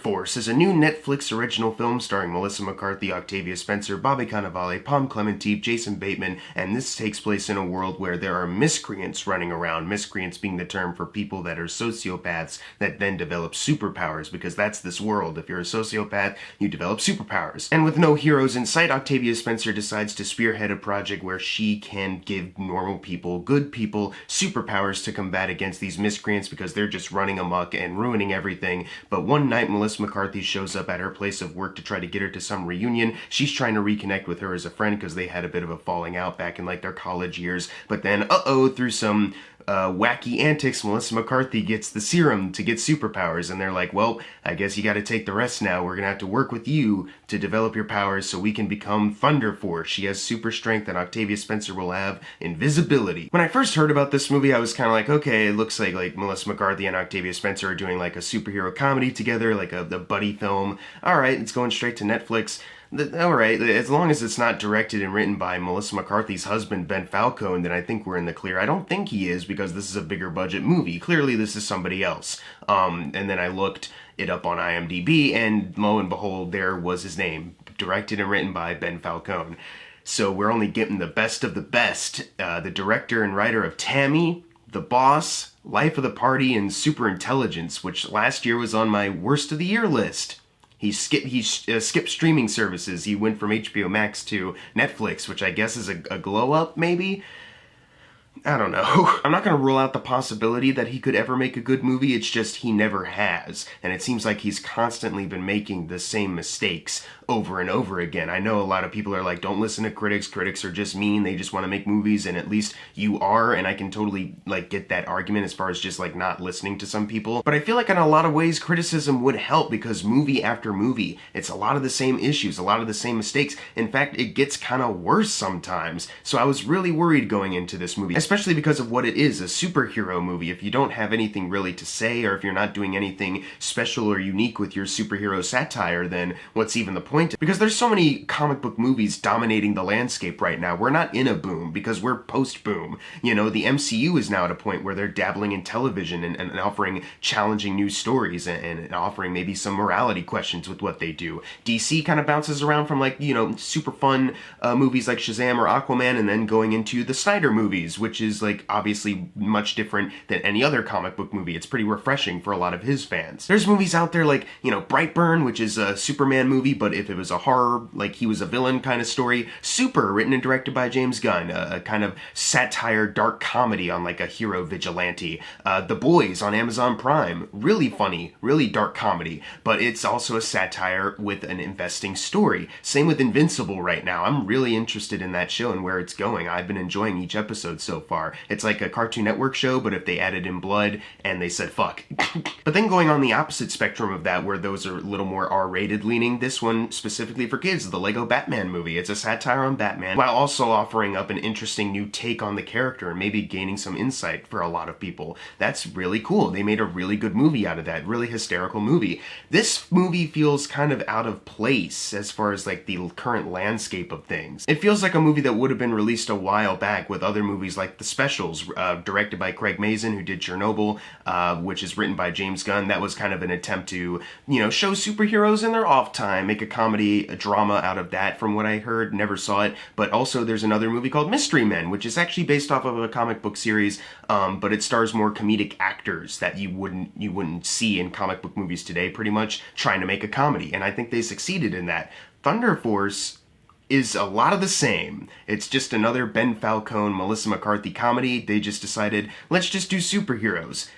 Force is a new Netflix original film starring Melissa McCarthy, Octavia Spencer, Bobby Cannavale, Pom Clemente, Jason Bateman, and this takes place in a world where there are miscreants running around, miscreants being the term for people that are sociopaths that then develop superpowers, because that's this world. If you're a sociopath, you develop superpowers. And with no heroes in sight, Octavia Spencer decides to spearhead a project where she can give normal people, good people, superpowers to combat against these miscreants because they're just running amok and ruining everything. But one night, Melissa McCarthy shows up at her place of work to try to get her to some reunion. She's trying to reconnect with her as a friend because they had a bit of a falling out back in like their college years. But then, through some wacky antics, Melissa McCarthy gets the serum to get superpowers, and they're like, well, I guess you gotta take the rest now. We're gonna have to work with you to develop your powers so we can become Thunder Force. She has super strength, and Octavia Spencer will have invisibility. When I first heard about this movie, I was kind of like, okay, it looks like Melissa McCarthy and Octavia Spencer are doing like a superhero comedy together, like the buddy film. Alright, it's going straight to Netflix. Alright, as long as it's not directed and written by Melissa McCarthy's husband, Ben Falcone, then I think we're in the clear. I don't think he is, because this is a bigger budget movie. Clearly this is somebody else. And then I looked it up on IMDb, and lo and behold, there was his name. Directed and written by Ben Falcone. So we're only getting the best of the best. The director and writer of Tammy, The Boss, Life of the Party, and Superintelligence, which last year was on my worst of the year list. He skipped streaming services. He went from HBO Max to Netflix, which I guess is a glow up, maybe? I don't know. I'm not going to rule out the possibility that he could ever make a good movie, it's just he never has. And it seems like he's constantly been making the same mistakes over and over again. I know a lot of people are like, don't listen to critics. Critics are just mean. They just want to make movies, and at least you are, and I can totally like get that argument as far as just like not listening to some people. But I feel like in a lot of ways criticism would help, because movie after movie, it's a lot of the same issues, a lot of the same mistakes. In fact, it gets kind of worse sometimes. So I was really worried going into this movie, especially because of what it is, a superhero movie. If you don't have anything really to say, or if you're not doing anything special or unique with your superhero satire, then what's even the point? Because there's so many comic book movies dominating the landscape right now. We're not in a boom, because we're post-boom. You know, the MCU is now at a point where they're dabbling in television and offering challenging new stories and offering maybe some morality questions with what they do. DC kind of bounces around from like, you know, super fun movies like Shazam or Aquaman, and then going into the Snyder movies, which is like obviously much different than any other comic book movie. It's pretty refreshing for a lot of his fans. There's movies out there like, you know, Brightburn, which is a Superman movie, but if it was a horror, like he was a villain kind of story. Super, written and directed by James Gunn, a kind of satire, dark comedy on like a hero vigilante. The Boys on Amazon Prime, really funny, really dark comedy, but it's also a satire with an investing story. Same with Invincible right now. I'm really interested in that show and where it's going. I've been enjoying each episode so far. It's like a Cartoon Network show, but if they added in blood and they said fuck. But then going on the opposite spectrum of that, where those are a little more R-rated leaning, this one specifically for kids, the Lego Batman movie. It's a satire on Batman, while also offering up an interesting new take on the character and maybe gaining some insight for a lot of people. That's really cool. They made a really good movie out of that, really hysterical movie. This movie feels kind of out of place as far as like the current landscape of things. It feels like a movie that would have been released a while back, with other movies like The Specials, directed by Craig Mazin, who did Chernobyl, which is written by James Gunn. That was kind of an attempt to, you know, show superheroes in their off time, make a comedy, a drama out of that, from what I heard. Never saw it. But also there's another movie called Mystery Men, which is actually based off of a comic book series, but it stars more comedic actors that you wouldn't see in comic book movies today, pretty much trying to make a comedy, and I think they succeeded in that. Thunder Force is a lot of the same. It's just another Ben Falcone, Melissa McCarthy comedy. They just decided, let's just do superheroes.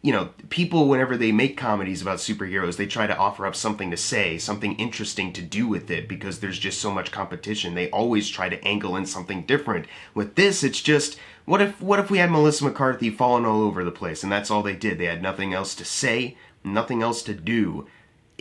You know, people, whenever they make comedies about superheroes, they try to offer up something to say, something interesting to do with it, because there's just so much competition. They always try to angle in something different. With this, it's just, what if we had Melissa McCarthy falling all over the place, and that's all they did? They had nothing else to say, nothing else to do.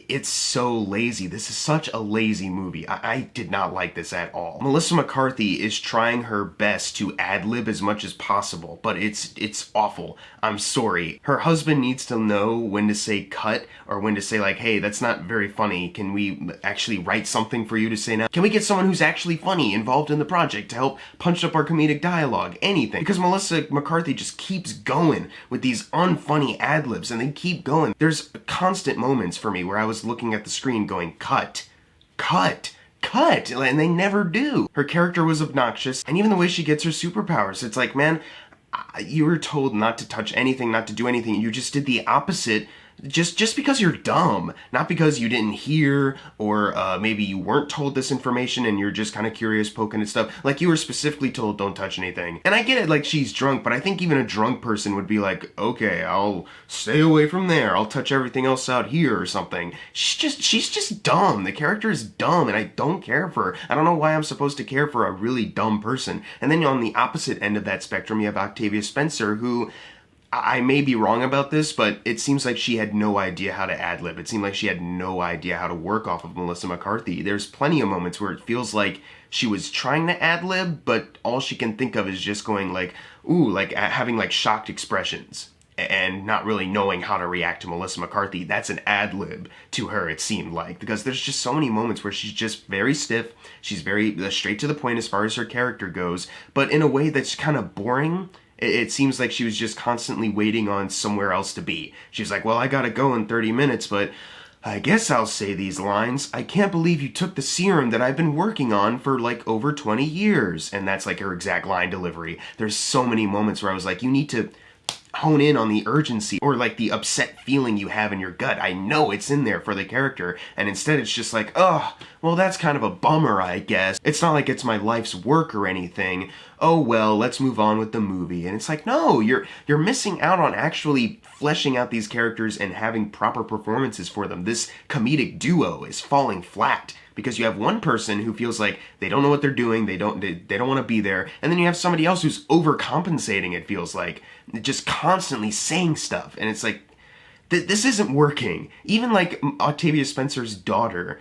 It's so lazy. This is such a lazy movie. I did not like this at all. Melissa McCarthy is trying her best to ad-lib as much as possible, but it's awful. I'm sorry. Her husband needs to know when to say cut, or when to say like, hey, that's not very funny. Can we actually write something for you to say now? Can we get someone who's actually funny involved in the project to help punch up our comedic dialogue? Anything. Because Melissa McCarthy just keeps going with these unfunny ad-libs, and they keep going. There's constant moments for me where I was was looking at the screen going, cut, cut, cut, and they never do. Her character was obnoxious, and even the way she gets her superpowers, it's like, man, you were told not to touch anything, not to do anything, you just did the opposite. Just because you're dumb, not because you didn't hear, or maybe you weren't told this information and you're just kind of curious, poking at stuff. Like, you were specifically told don't touch anything. And I get it, like, she's drunk, but I think even a drunk person would be like, okay, I'll stay away from there, I'll touch everything else out here or something. She's just dumb. The character is dumb, and I don't care for her. I don't know why I'm supposed to care for a really dumb person. And then on the opposite end of that spectrum, you have Octavia Spencer, who, I may be wrong about this, but it seems like she had no idea how to ad-lib. It seemed like she had no idea how to work off of Melissa McCarthy. There's plenty of moments where it feels like she was trying to ad-lib, but all she can think of is just going like, ooh, like having like shocked expressions and not really knowing how to react to Melissa McCarthy. That's an ad-lib to her, it seemed like, because there's just so many moments where she's just very stiff. She's very straight to the point as far as her character goes, but in a way that's kind of boring. It seems like she was just constantly waiting on somewhere else to be. She's like, well, I gotta go in 30 minutes, but I guess I'll say these lines. I can't believe you took the serum that I've been working on for like over 20 years. And that's like her exact line delivery. There's so many moments where I was like, you need to hone in on the urgency or like the upset feeling you have in your gut. I know it's in there for the character, and instead it's just like, oh, well, that's kind of a bummer, I guess. It's not like it's my life's work or anything. Oh well, let's move on with the movie. And it's like, no, you're missing out on actually fleshing out these characters and having proper performances for them. This comedic duo is falling flat because you have one person who feels like they don't know what they're doing, they don't want to be there, and then you have somebody else who's overcompensating, it feels like, just constantly saying stuff, and it's like, this isn't working. Even like Octavia Spencer's daughter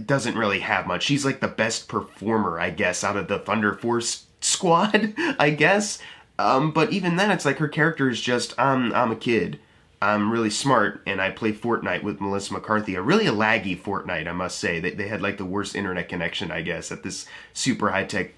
doesn't really have much. She's like the best performer, I guess, out of the Thunder Force squad, I guess. But even then, it's like her character is just, I'm a kid. I'm really smart, and I play Fortnite with Melissa McCarthy. A laggy Fortnite, I must say. They had like the worst internet connection, I guess, at this super high-tech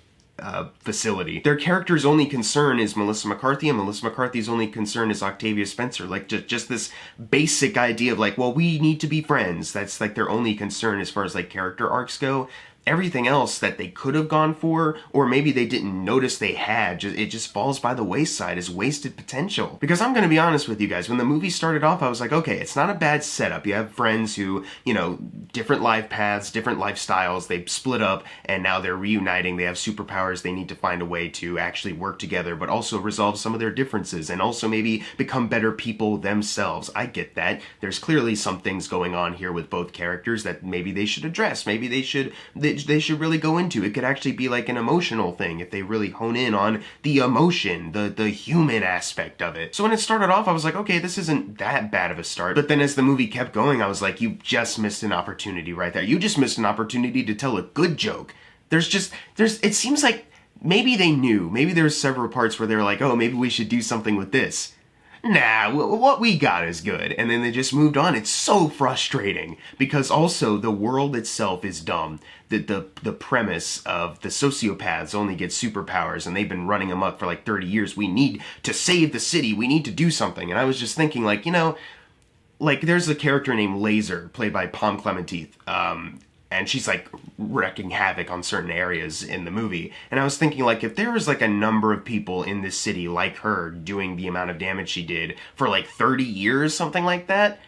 facility. Their character's only concern is Melissa McCarthy, and Melissa McCarthy's only concern is Octavia Spencer. Like, just this basic idea of like, well, we need to be friends. That's like their only concern as far as like character arcs go. Everything else that they could have gone for, or maybe they didn't notice they had, it just falls by the wayside as wasted potential. Because I'm gonna be honest with you guys, when the movie started off, I was like, okay, it's not a bad setup. You have friends who, you know, different life paths, different lifestyles, they split up, and now they're reuniting, they have superpowers, they need to find a way to actually work together, but also resolve some of their differences, and also maybe become better people themselves. I get that. There's clearly some things going on here with both characters that maybe they should address, maybe they should really go into. It could actually be like an emotional thing if they really hone in on the emotion, the human aspect of it. So when it started off, I was like, okay, this isn't that bad of a start. But then as the movie kept going, I was like, you just missed an opportunity right there. You just missed an opportunity to tell a good joke. It seems like maybe they knew. Maybe there's several parts where they were like, oh, maybe we should do something with this. Nah, what we got is good. And then they just moved on. It's so frustrating because also the world itself is dumb. The premise of the sociopaths only get superpowers and they've been running amok for like 30 years. We need to save the city. We need to do something. And I was just thinking like, you know, like there's a character named Laser played by Pom Clementine. And she's like wreaking havoc on certain areas in the movie. And I was thinking like if there was like a number of people in this city like her doing the amount of damage she did for like 30 years, something like that,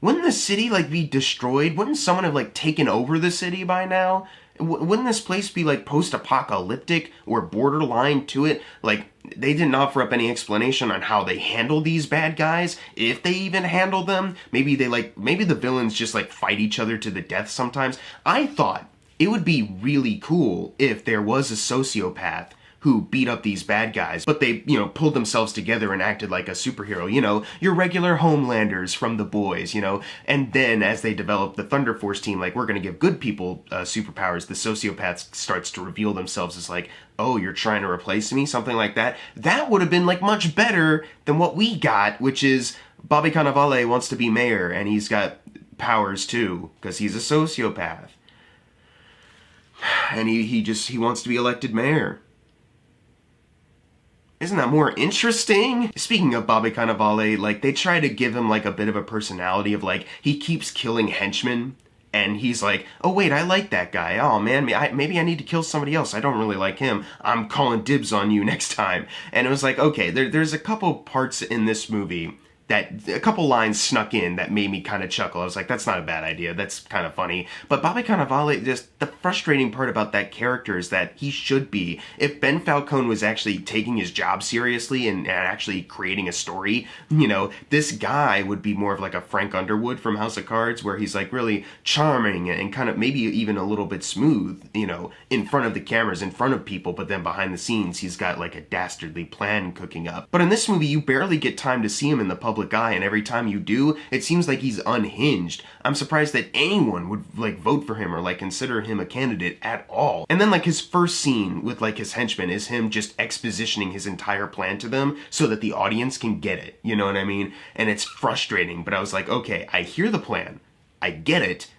wouldn't the city like be destroyed? Wouldn't someone have like taken over the city by now? Wouldn't this place be like post-apocalyptic or borderline to it? Like they didn't offer up any explanation on how they handle these bad guys, if they even handle them. Maybe the villains just like fight each other to the death sometimes. I thought it would be really cool if there was a sociopath who beat up these bad guys, but they, you know, pulled themselves together and acted like a superhero, you know, your regular Homelanders from The Boys, you know, and then as they develop the Thunder Force team, like, we're gonna give good people superpowers, the sociopaths starts to reveal themselves as like, oh, you're trying to replace me, something like that. That would have been like much better than what we got, which is Bobby Cannavale wants to be mayor, and he's got powers too, because he's a sociopath. And he wants to be elected mayor. Isn't that more interesting? Speaking of Bobby Cannavale, like, they try to give him, like, a bit of a personality of, like, he keeps killing henchmen. And he's like, oh wait, I like that guy. Oh man, maybe I need to kill somebody else. I don't really like him. I'm calling dibs on you next time. And it was like, okay, there's a couple parts in this movie that a couple lines snuck in that made me kind of chuckle. I was like, that's not a bad idea. That's kind of funny. But Bobby Cannavale, just the frustrating part about that character is that he should be. If Ben Falcone was actually taking his job seriously and actually creating a story, you know, this guy would be more of like a Frank Underwood from House of Cards, where he's like really charming and kind of maybe even a little bit smooth, you know, in front of the cameras, in front of people, but then behind the scenes, he's got like a dastardly plan cooking up. But in this movie, you barely get time to see him in the public eye, and every time you do, it seems like he's unhinged. I'm surprised that anyone would like vote for him or like consider him a candidate at all. And then like his first scene with like his henchmen is him just expositioning his entire plan to them so that the audience can get it, you know what I mean? And it's frustrating, but I was like, okay, I hear the plan, I get it.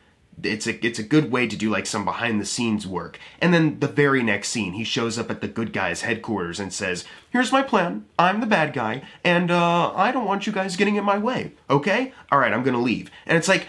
It's a good way to do like some behind the scenes work. And then the very next scene, he shows up at the good guys' headquarters and says, here's my plan, I'm the bad guy, and I don't want you guys getting in my way, okay? Alright, I'm gonna leave. And it's like,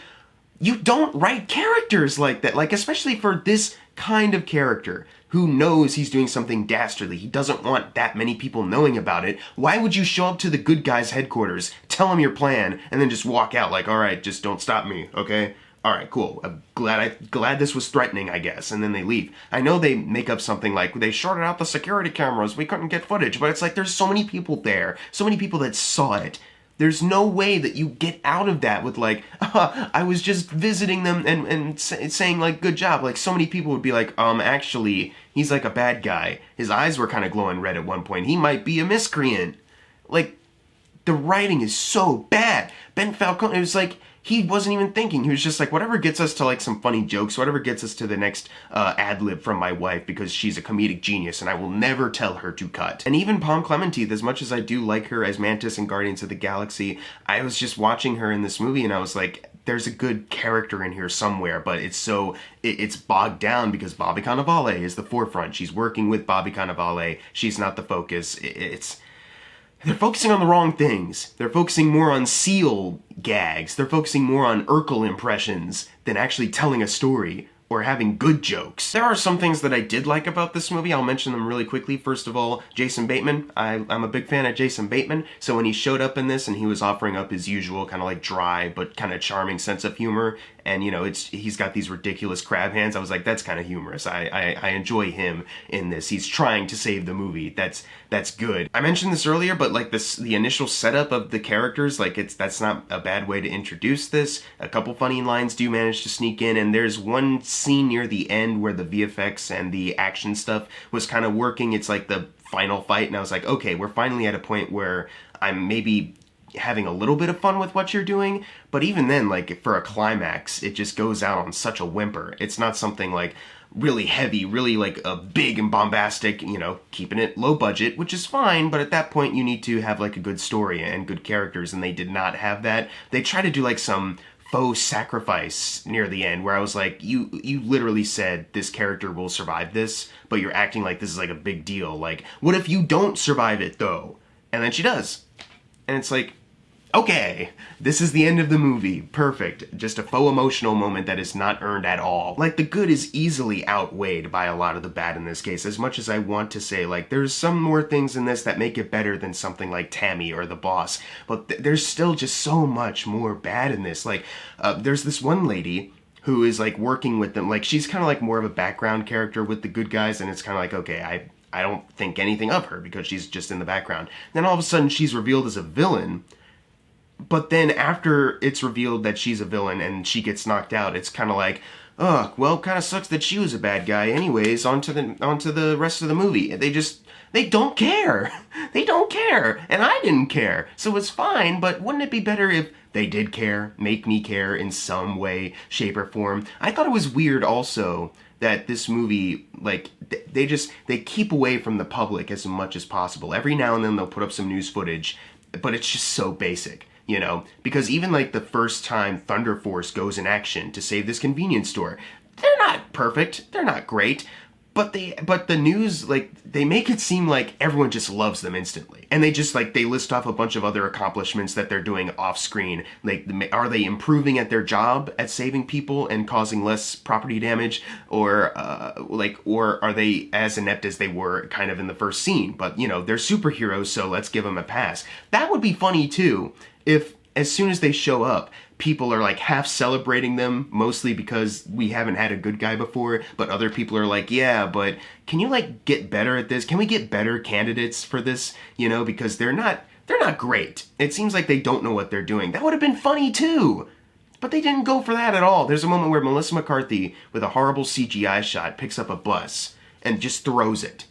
you don't write characters like that, like especially for this kind of character who knows he's doing something dastardly. He doesn't want that many people knowing about it. Why would you show up to the good guys' headquarters, tell them your plan, and then just walk out like, alright, just don't stop me, okay? Alright, cool. I'm glad this was threatening, I guess. And then they leave. I know they make up something like, they shorted out the security cameras, we couldn't get footage, but it's like there's so many people there, so many people that saw it. There's no way that you get out of that with like, I was just visiting them and saying like, good job. Like so many people would be like, actually, he's like a bad guy. His eyes were kind of glowing red at one point. He might be a miscreant. Like, the writing is so bad. Ben Falcone, it was like, he wasn't even thinking. He was just like, whatever gets us to like some funny jokes, whatever gets us to the next ad-lib from my wife because she's a comedic genius and I will never tell her to cut. And even Palm Clementine, as much as I do like her as Mantis in Guardians of the Galaxy, I was just watching her in this movie and I was like, there's a good character in here somewhere, but it's bogged down because Bobby Cannavale is the forefront. She's working with Bobby Cannavale. She's not the focus. They're focusing on the wrong things. They're focusing more on seal gags. They're focusing more on Urkel impressions than actually telling a story or having good jokes. There are some things that I did like about this movie. I'll mention them really quickly. First of all, Jason Bateman. I'm a big fan of Jason Bateman. So when he showed up in this and he was offering up his usual kind of like dry but kind of charming sense of humor, and you know, he's got these ridiculous crab hands, I was like, that's kind of humorous. I enjoy him in this. He's trying to save the movie. That's good. I mentioned this earlier, but like the initial setup of the characters, like that's not a bad way to introduce this. A couple funny lines do manage to sneak in, and there's one scene near the end where the VFX and the action stuff was kind of working. It's like the final fight, and I was like, okay, we're finally at a point where I'm maybe having a little bit of fun with what you're doing, but even then, like for a climax, it just goes out on such a whimper. It's not something like really heavy, really like a big and bombastic, you know, keeping it low budget, which is fine, but at that point you need to have like a good story and good characters, and they did not have that. They try to do like some faux sacrifice near the end where I was like, you literally said this character will survive this, but you're acting like this is like a big deal. Like, what if you don't survive it though? And then she does. And it's like, okay, this is the end of the movie. Perfect. Just a faux emotional moment that is not earned at all. Like, the good is easily outweighed by a lot of the bad in this case, as much as I want to say, like, there's some more things in this that make it better than something like Tammy or The Boss, but there's still just so much more bad in this. Like, there's this one lady who is, like, working with them. Like, she's kind of like more of a background character with the good guys, and it's kind of like, okay, I don't think anything of her because she's just in the background. Then all of a sudden she's revealed as a villain. But then after it's revealed that she's a villain and she gets knocked out, it's kind of like, oh, well, kind of sucks that she was a bad guy. Anyways, on to the rest of the movie. They don't care. They don't care. And I didn't care. So it's fine, but wouldn't it be better if they did care, make me care in some way, shape, or form? I thought it was weird also that this movie, like, they keep away from the public as much as possible. Every now and then they'll put up some news footage, but it's just so basic. You know, because even like the first time Thunder Force goes in action to save this convenience store, they're not perfect, they're not great, But the news, like, they make it seem like everyone just loves them instantly. And they just, like, they list off a bunch of other accomplishments that they're doing off screen. Like, are they improving at their job at saving people and causing less property damage? Or are they as inept as they were kind of in the first scene? But, you know, they're superheroes, so let's give them a pass. That would be funny, too, if as soon as they show up, people are like half celebrating them, mostly because we haven't had a good guy before, but other people are like, yeah, but can you like get better at this? Can we get better candidates for this? You know, because they're not great. It seems like they don't know what they're doing. That would have been funny too. But they didn't go for that at all. There's a moment where Melissa McCarthy, with a horrible CGI shot, picks up a bus and just throws it.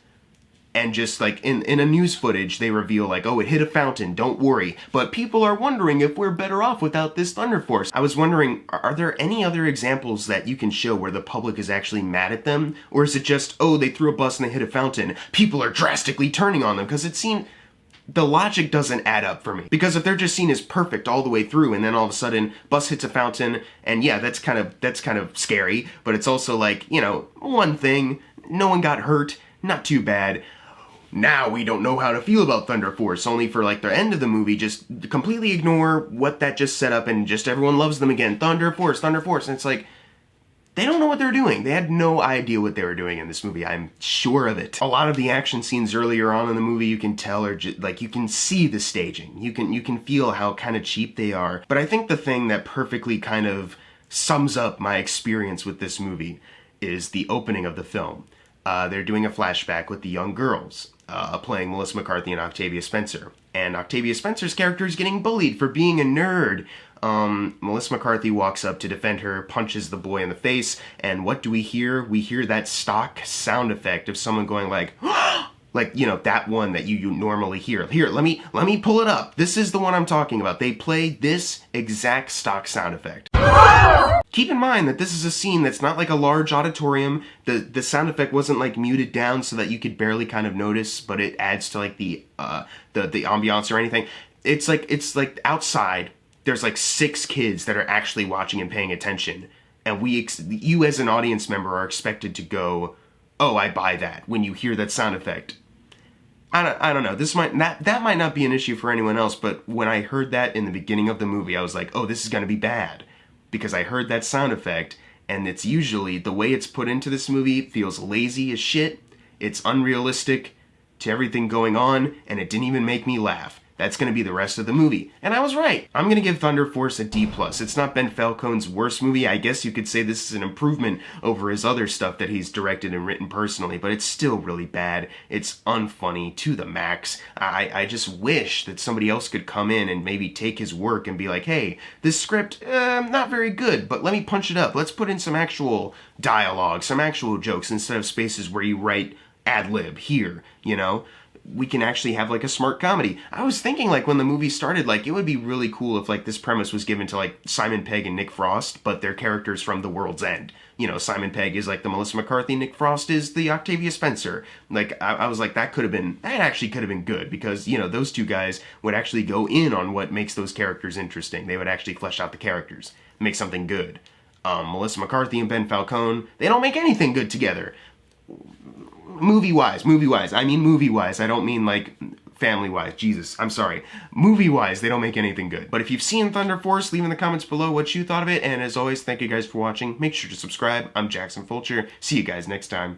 And just like in a news footage, they reveal like, oh, it hit a fountain, don't worry. But people are wondering if we're better off without this Thunder Force. I was wondering, are there any other examples that you can show where the public is actually mad at them? Or is it just, oh, they threw a bus and they hit a fountain, people are drastically turning on them? Because it seemed, the logic doesn't add up for me. Because if they're just seen as perfect all the way through and then all of a sudden bus hits a fountain, and yeah, that's kind of scary, but it's also like, you know, one thing, no one got hurt, not too bad. Now we don't know how to feel about Thunder Force, only for like the end of the movie, just completely ignore what that just set up and just everyone loves them again. Thunder Force, Thunder Force. And it's like, they don't know what they're doing. They had no idea what they were doing in this movie. I'm sure of it. A lot of the action scenes earlier on in the movie, you can tell are just, like, you can see the staging. You can feel how kind of cheap they are. But I think the thing that perfectly kind of sums up my experience with this movie is the opening of the film. They're doing a flashback with the young girls. Playing Melissa McCarthy and Octavia Spencer. And Octavia Spencer's character is getting bullied for being a nerd. Melissa McCarthy walks up to defend her, punches the boy in the face, and what do we hear? We hear that stock sound effect of someone going like, like, you know, that one that you normally hear. Here, let me pull it up. This is the one I'm talking about. They play this exact stock sound effect. Keep in mind that this is a scene that's not like a large auditorium. The sound effect wasn't like muted down so that you could barely kind of notice, but it adds to like the ambiance or anything. It's like outside. There's like 6 kids that are actually watching and paying attention, and you as an audience member are expected to go, "Oh, I buy that," when you hear that sound effect. I don't know. That might not be an issue for anyone else, but when I heard that in the beginning of the movie, I was like, "Oh, this is gonna be bad." Because I heard that sound effect, and it's usually, the way it's put into this movie feels lazy as shit, it's unrealistic to everything going on, and it didn't even make me laugh. That's going to be the rest of the movie. And I was right. I'm going to give Thunder Force a D+. It's not Ben Falcone's worst movie. I guess you could say this is an improvement over his other stuff that he's directed and written personally, but it's still really bad. It's unfunny to the max. I just wish that somebody else could come in and maybe take his work and be like, hey, this script, not very good, but let me punch it up. Let's put in some actual dialogue, some actual jokes instead of spaces where you write ad-lib here, you know? We can actually have like a smart comedy. I was thinking like when the movie started, like it would be really cool if like this premise was given to like Simon Pegg and Nick Frost, but they're characters from The World's End. You know, Simon Pegg is like the Melissa McCarthy, Nick Frost is the Octavia Spencer. Like I was like, that actually could have been good, because, you know, those two guys would actually go in on what makes those characters interesting. They would actually flesh out the characters, make something good. Melissa McCarthy and Ben Falcone, they don't make anything good together. Movie-wise. I mean movie-wise. I don't mean like family-wise. Jesus, I'm sorry. Movie-wise, they don't make anything good. But if you've seen Thunder Force, leave in the comments below what you thought of it. And as always, thank you guys for watching. Make sure to subscribe. I'm Jackson Fulcher. See you guys next time.